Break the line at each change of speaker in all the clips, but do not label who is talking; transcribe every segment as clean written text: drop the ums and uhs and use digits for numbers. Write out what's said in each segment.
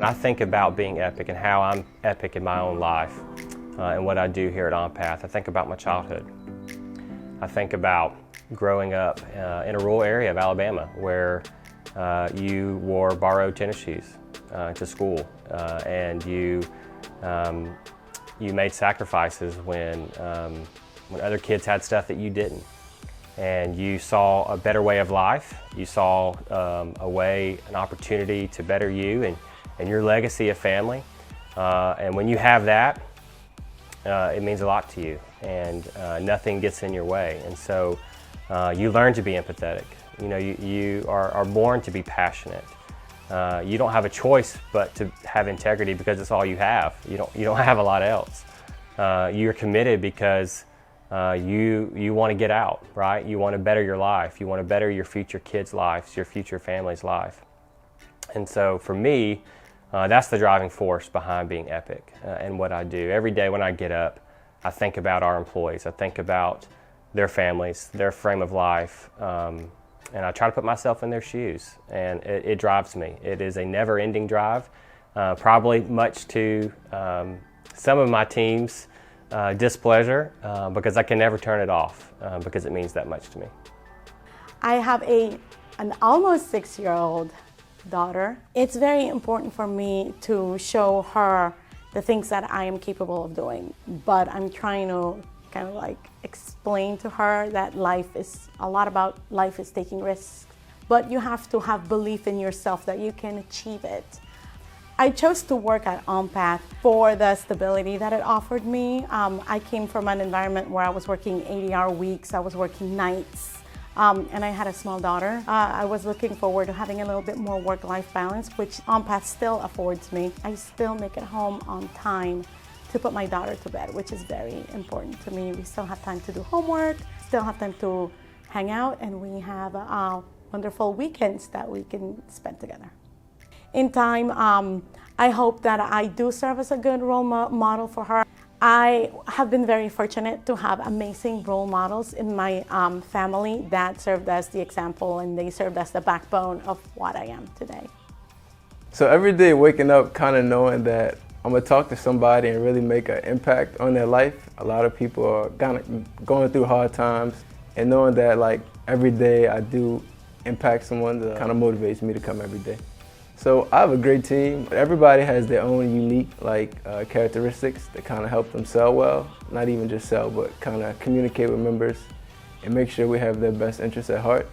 When I think about being epic and how I'm epic in my own life and what I do here at OnPath, I think about my childhood. I think about growing up in a rural area of Alabama where you wore borrowed tennis shoes to school and you made sacrifices when other kids had stuff that you didn't. And you saw a better way of life. You saw an opportunity to better you and your legacy of family. And when you have that, it means a lot to you, and nothing gets in your way. And so you learn to be empathetic. You know, you are born to be passionate. You don't have a choice but to have integrity because it's all you have. You don't have a lot else. You're committed because you want to get out, right? You want to better your life. You want to better your future kids' lives, your future family's life. And so for me, that's the driving force behind being epic and what I do. Every day when I get up, I think about our employees. I think about their families, their frame of life, and I try to put myself in their shoes. And it drives me. It is a never-ending drive, probably much to some of my team's displeasure, because I can never turn it off because it means that much to me.
I have an almost 6-year-old daughter. It's very important for me to show her the things that I am capable of doing, but I'm trying to kind of like explain to her that life is taking risks, but you have to have belief in yourself that you can achieve it. I chose to work at OnPath for the stability that it offered me. I came from an environment where I was working 80-hour weeks, I was working nights, and I had a small daughter. I was looking forward to having a little bit more work-life balance, which OnPath still affords me. I still make it home on time to put my daughter to bed, which is very important to me. We still have time to do homework, still have time to hang out, and we have wonderful weekends that we can spend together. In time, I hope that I do serve as a good role model for her. I have been very fortunate to have amazing role models in my family that served as the example, and they served as the backbone of what I am today.
So every day waking up kind of knowing that I'm gonna talk to somebody and really make an impact on their life. A lot of people are kind of going through hard times, and knowing that like every day I do impact someone kind of motivates me to come every day. So I have a great team. Everybody has their own unique characteristics that kind of help them sell well. Not even just sell, but kind of communicate with members and make sure we have their best interests at heart.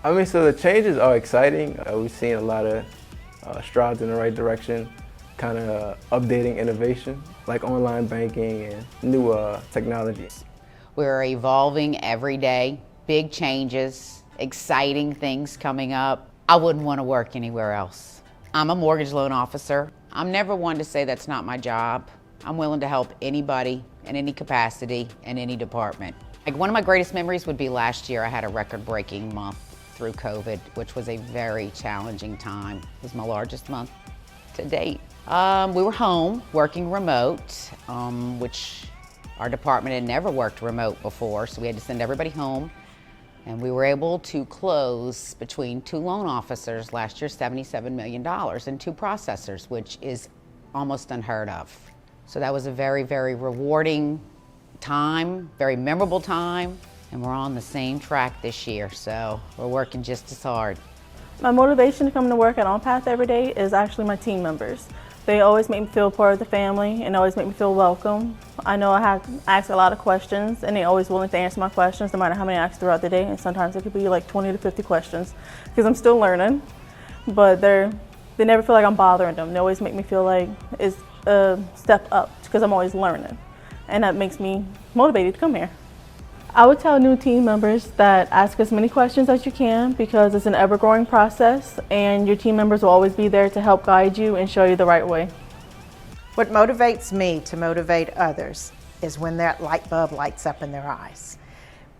I mean, so the changes are exciting. We've seen a lot of strides in the right direction, kind of updating innovation, like online banking and new technologies.
We're evolving every day, big changes, exciting things coming up. I wouldn't want to work anywhere else. I'm a mortgage loan officer. I'm never one to say that's not my job. I'm willing to help anybody in any capacity in any department. Like one of my greatest memories would be last year. I had a record-breaking month through COVID, which was a very challenging time. It was my largest month to date. We were home working remote, which our department had never worked remote before, so we had to send everybody home. And we were able to close between 2 loan officers last year $77 million and 2 processors, which is almost unheard of. So that was a very, very rewarding time, very memorable time, and we're on the same track this year, so we're working just as hard.
My motivation to come to work at OnPath every day is actually my team members. They always make me feel part of the family and always make me feel welcome. I know I have asked a lot of questions, and they're always willing to answer my questions no matter how many I ask throughout the day, and sometimes it could be like 20 to 50 questions because I'm still learning. But they never feel like I'm bothering them. They always make me feel like it's a step up because I'm always learning, and that makes me motivated to come here. I would tell new team members that ask as many questions as you can because it's an ever-growing process, and your team members will always be there to help guide you and show you the right way.
What motivates me to motivate others is when that light bulb lights up in their eyes.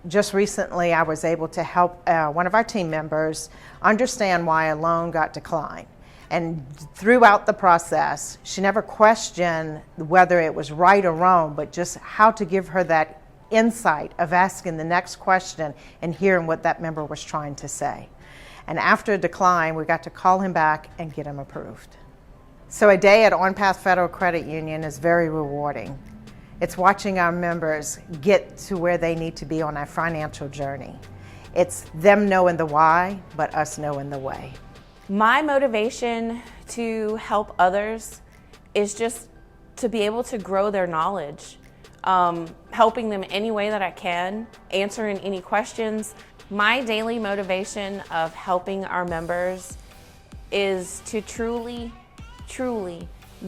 Just recently, I was able to help one of our team members understand why a loan got declined. And throughout the process, she never questioned whether it was right or wrong, but just how to give her that insight of asking the next question and hearing what that member was trying to say. And after a decline, we got to call him back and get him approved. So a day at OnPath Federal Credit Union is very rewarding. It's watching our members get to where they need to be on our financial journey. It's them knowing the why, but us knowing the way.
My motivation to help others is just to be able to grow their knowledge, helping them any way that I can, answering any questions. My daily motivation of helping our members is to truly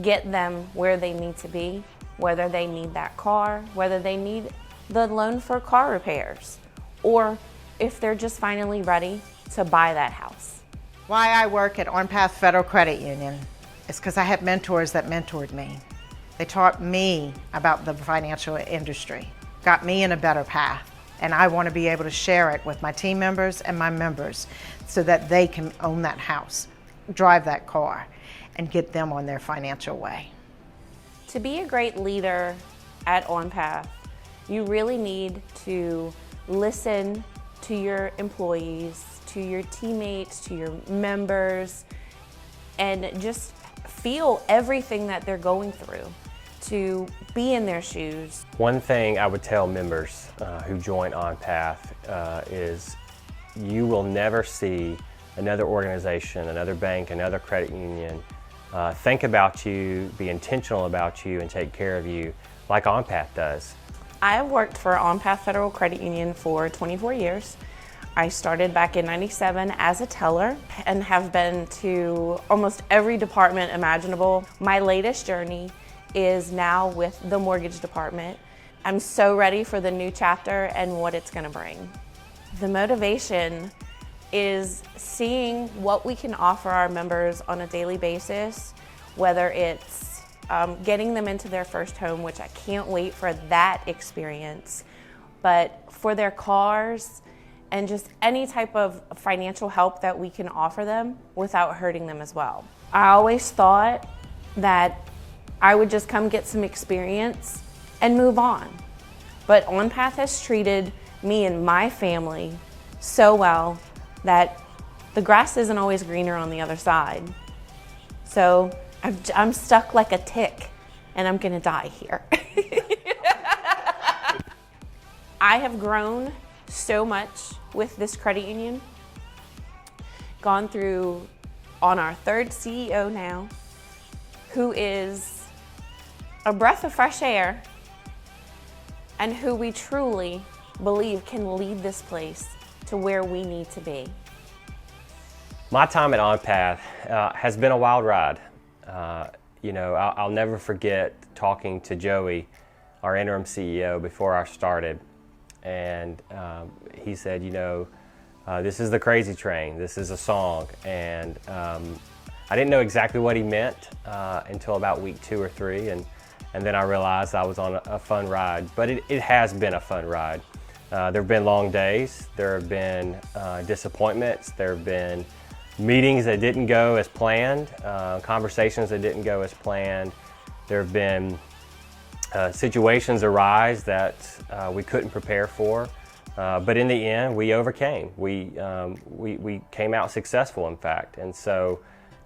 get them where they need to be, whether they need that car, whether they need the loan for car repairs, or if they're just finally ready to buy that house.
Why I work at OnPath Federal Credit Union is because I had mentors that mentored me. They taught me about the financial industry, got me in a better path, and I want to be able to share it with my team members and my members so that they can own that house, drive that car, and get them on their financial way.
To be a great leader at OnPath, you really need to listen to your employees, to your teammates, to your members, and just feel everything that they're going through, to be in their shoes.
One thing I would tell members who join OnPath is you will never see another organization, another bank, another credit union think about you, be intentional about you, and take care of you like OnPath does.
I have worked for OnPath Federal Credit Union for 24 years. I started back in '97 as a teller and have been to almost every department imaginable. My latest journey is now with the mortgage department. I'm so ready for the new chapter and what it's going to bring. The motivation is seeing what we can offer our members on a daily basis, whether it's getting them into their first home, which I can't wait for that experience, but for their cars and just any type of financial help that we can offer them without hurting them as well. I always thought that I would just come get some experience and move on, but OnPath has treated me and my family so well that the grass isn't always greener on the other side. So I'm stuck like a tick and I'm gonna die here. I have grown so much with this credit union, gone through on our third CEO now, who is a breath of fresh air and who we truly believe can lead this place to where we need to be.
My time at OnPath has been a wild ride. I'll never forget talking to Joey, our interim CEO, before I started. And he said, this is the crazy train, this is a song. And I didn't know exactly what he meant until about week 2 or 3. And then I realized I was on a fun ride. But it has been a fun ride. There have been long days, there have been disappointments, there have been meetings that didn't go as planned, conversations that didn't go as planned. There have been situations arise that we couldn't prepare for, but in the end we overcame. We came out successful, in fact, and so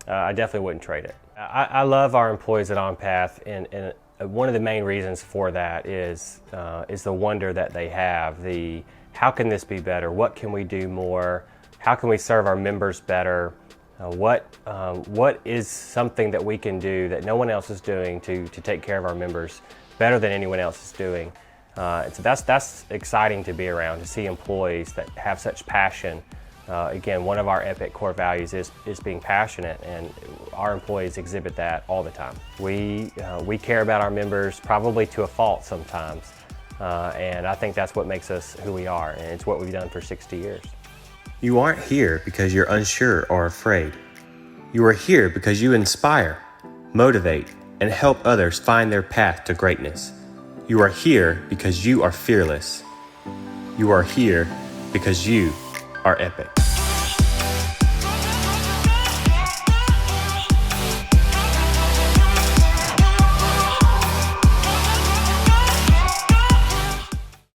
I definitely wouldn't trade it. I love our employees at OnPath, and one of the main reasons for that is the wonder that they have. How can this be better? What can we do more? How can we serve our members better? What is something that we can do that no one else is doing to take care of our members better than anyone else is doing? So that's exciting to be around, to see employees that have such passion. Again, one of our EPIC core values is being passionate, and our employees exhibit that all the time. We care about our members probably to a fault sometimes, and I think that's what makes us who we are, and it's what we've done for 60 years.
You aren't here because you're unsure or afraid. You are here because you inspire, motivate, and help others find their path to greatness. You are here because you are fearless. You are here because you are epic.